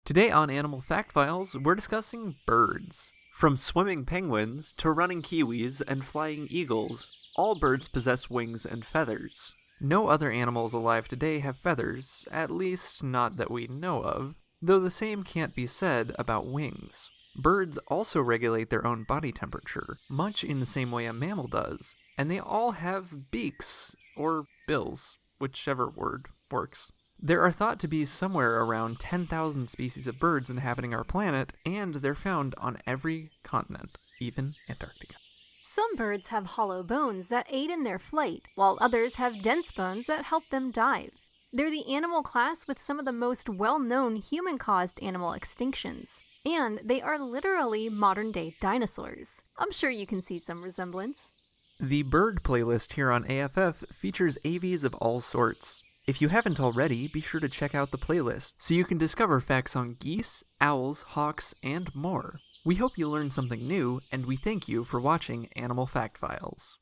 Today on Animal Fact Files, we're discussing birds. From swimming penguins to running kiwis and flying eagles, all birds possess wings and feathers. No other animals alive today have feathers, at least not that we know of, though the same can't be said about wings. Birds also regulate their own body temperature, much in the same way a mammal does, and they all have beaks, or bills, whichever word works. There are thought to be somewhere around 10,000 species of birds inhabiting our planet, and they're found on every continent, even Antarctica. Some birds have hollow bones that aid in their flight, while others have dense bones that help them dive. They're the animal class with some of the most well-known human-caused animal extinctions, and they are literally modern-day dinosaurs. I'm sure you can see some resemblance. The bird playlist here on AFF features AVs of all sorts. If you haven't already, be sure to check out the playlist so you can discover facts on geese, owls, hawks, and more. We hope you learned something new, and we thank you for watching Animal Fact Files.